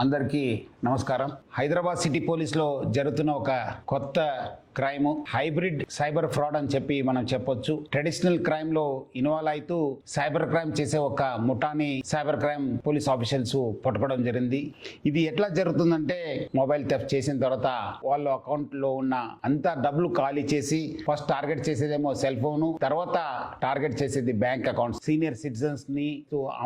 అందరికీ నమస్కారం. హైదరాబాద్ సిటీ పోలీస్లో జరుగుతున్న ఒక కొత్త క్రైమ్ హైబ్రిడ్ సైబర్ ఫ్రాడ్ అని చెప్పి మనం చెప్పొచ్చు. ట్రెడిషనల్ క్రైమ్ లో ఇన్వాల్వ్ అవుతూ సైబర్ క్రైమ్ చేసే ఒక ముఠాని సైబర్ క్రైమ్ పోలీస్ ఆఫీషియల్స్ పట్టుకోవడం జరిగింది. ఇది ఎట్లా జరుగుతుందంటే, మొబైల్ థెఫ్ట్ చేసిన తర్వాత వాళ్ళ అకౌంట్ లో ఉన్న అంత డబ్బులు ఖాళీ చేసి ఫస్ట్ టార్గెట్ చేసేదేమో సెల్ ఫోన్, తర్వాత టార్గెట్ చేసేది బ్యాంక్ అకౌంట్. సీనియర్ సిటిజన్స్ ని,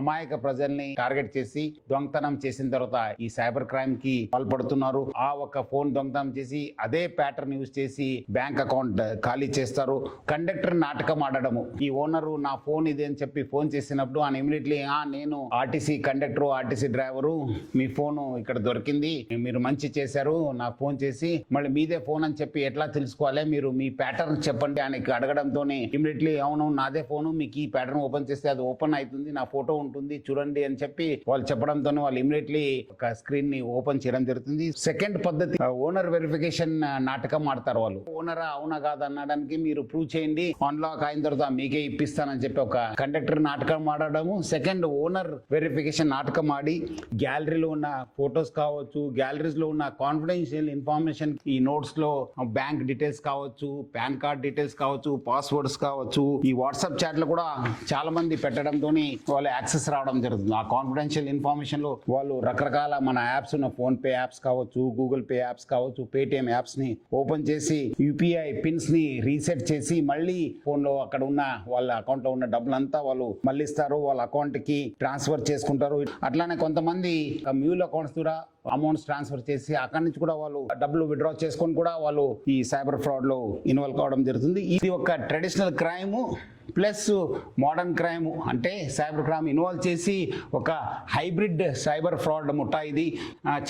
అమాయక ప్రజల్ని టార్గెట్ చేసి దొంగతనం చేసిన తర్వాత ఈ సైబర్ క్రైమ్ కి పాల్పడుతున్నారు. ఆ ఒక ఫోన్ దొంగతనం చేసి అదే ప్యాటర్న్ యూజ్ చేసి బ్యాంక్ అకౌంట్ ఖాళీ చేస్తారు. కండక్టర్ నాటకం ఆడడము, ఈ ఓనరు నా ఫోన్ ఇది అని చెప్పి ఫోన్ చేసినప్పుడు ఆయన ఇమీడియట్లీ నేను ఆర్టీసీ కండక్టర్, ఆర్టీసీ డ్రైవరు, మీ ఫోన్ ఇక్కడ దొరికింది, మీరు మంచి చేశారు, నాకు ఫోన్ చేసి మళ్ళీ మీదే ఫోన్ అని చెప్పి ఎట్లా తెలుసుకోవాలి, మీరు మీ ప్యాటర్న్ చెప్పండి ఆయనకి అడగడంతో ఇమీడియట్లీ అవును నాదే ఫోన్, మీకు ఈ ప్యాటర్న్ ఓపెన్ చేస్తే అది ఓపెన్ అవుతుంది, నా ఫోటో ఉంటుంది చూడండి అని చెప్పి వాళ్ళు చెప్పడంతో వాళ్ళు ఇమీడియట్లీ ఒక స్క్రీన్ ని ఓపెన్ చేయడం జరుగుతుంది. సెకండ్ పద్ధతి ఓనర్ వెరిఫికేషన్ నాటకం ఆడతారు. వాళ్ళు ఓనరా అవునా కాదు అనడానికి మీరు ప్రూవ్ చేయండి, అన్లాక్ అయిన తర్వాత మీకే ఇప్పిస్తానని చెప్పి ఒక కండక్టర్ నాటకం ఆడడము. సెకండ్ ఓనర్ వెరిఫికేషన్ నాటకం ఆడి గ్యాలరీలో ఉన్న ఫొటోస్ కావచ్చు, గ్యాలరీస్ లో ఉన్న కాన్ఫిడెన్షియల్ ఇన్ఫర్మేషన్, ఈ నోట్స్ లో బ్యాంక్ డీటెయిల్స్ కావచ్చు, పాన్ కార్డ్ డీటెయిల్స్ కావచ్చు, పాస్వర్డ్స్ కావచ్చు, ఈ వాట్సాప్ చాట్ లో కూడా చాలా మంది పెట్టడంతో వాళ్ళు యాక్సెస్ రావడం జరుగుతుంది. ఆ కాన్ఫిడెన్షియల్ ఇన్ఫర్మేషన్ లో వాళ్ళు రకరకాల మన యాప్స్ ఉన్న ఫోన్ పే యాప్స్ కావచ్చు, గూగుల్ పే యాప్స్ కావచ్చు, పేటిఎం యాప్స్ ని ఓపెన్ చేసి యూపీఐ పిన్స్ ని రీసెట్ చేసి మళ్ళీ ఫోన్ లో అక్కడ ఉన్న వాళ్ళ అకౌంట్ లో ఉన్న డబ్బులంతా వాళ్ళు మళ్ళీ ఇస్తారు, వాళ్ళ అకౌంట్ కి ట్రాన్స్ఫర్ చేసుకుంటారు. అట్లానే కొంతమంది మ్యూల్ అకౌంట్స్ ద్వారా అమౌంట్స్ ట్రాన్స్ఫర్ చేసి అక్కడి నుంచి కూడా వాళ్ళు డబ్బులు విత్డ్రా చేసుకొని కూడా వాళ్ళు ఈ సైబర్ ఫ్రాడ్ లో ఇన్వాల్వ్ కావడం జరుగుతుంది. ఇది ఒక traditional crime plus modern crime, అంటే సైబర్ క్రైమ్ ఇన్వాల్వ్ చేసి ఒక హైబ్రిడ్ సైబర్ ఫ్రాడ్ ముఠా ఇది.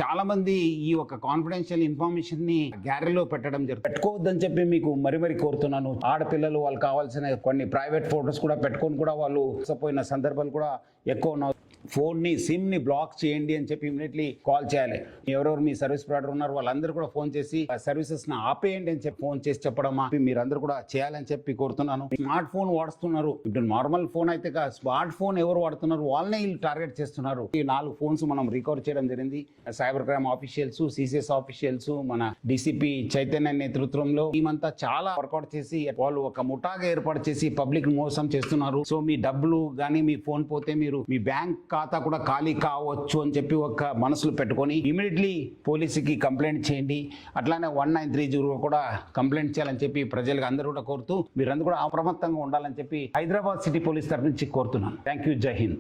చాలా మంది ఈ ఒక కాన్ఫిడెన్షియల్ ఇన్ఫర్మేషన్ ని గ్యాలరీలో పెట్టడం జరుగుతుంది. పెట్టుకోవద్దని చెప్పి మీకు మరీ కోరుతున్నాను. ఆడపిల్లలు వాళ్ళకి కావాల్సిన కొన్ని ప్రైవేట్ ఫోటోస్ కూడా పెట్టుకొని కూడా వాళ్ళు మోసపోయిన సందర్భాలు కూడా ఎక్కువ ఉన్నాయి. ఫోన్ ని సిమ్ ని బ్లాక్ చేయండి అని చెప్పి ఇమీడియట్లీ కాల్ చేయాలి. ఎవరెవరు మీ సర్వీస్ ప్రొవైడర్ ఉన్నారు వాళ్ళందరూ కూడా ఫోన్ చేసి సర్వీసెస్ ని ఆపేయండి అని చెప్పి ఫోన్ చేసి చెప్పడమా మీరందరూ కూడా చేయాలని చెప్పి కోరుతున్నాను. స్మార్ట్ ఫోన్ వాడుతున్నారు, ఇప్పుడు నార్మల్ ఫోన్ అయితే స్మార్ట్ ఫోన్ ఎవరు వాడుతున్నారు వాళ్ళనే వీళ్ళు టార్గెట్ చేస్తున్నారు. ఈ 4 ఫోన్స్ మనం రికవర్ చేయడం జరిగింది. Cyber crime officials, CCS officials, మన డిసిపి చైతన్య నేతృత్వంలో టీమంతా చాలా వర్కౌట్ చేసి వాళ్ళు ఒక ముఠాగా ఏర్పాటు చేసి పబ్లిక్ మోసం చేస్తున్నారు. సో మీ డబ్బులు గానీ మీ ఫోన్ పోతే మీరు మీ బ్యాంక్ ఖాతా కూడా ఖాళీ కావచ్చు అని చెప్పి ఒక మనసులో పెట్టుకొని ఇమీడియట్లీ పోలీసుకి కంప్లైంట్ చేయండి. అట్లానే 1930 కూడా కంప్లైంట్ చేయాలని చెప్పి ప్రజలకు అందరూ కూడా కోరుతూ మీరందరూ కూడా అప్రమత్తంగా ఉండాలని చెప్పి హైదరాబాద్ సిటీ పోలీస్ తరఫు నుంచి కోరుతున్నాను. Thank you. జై హింద్.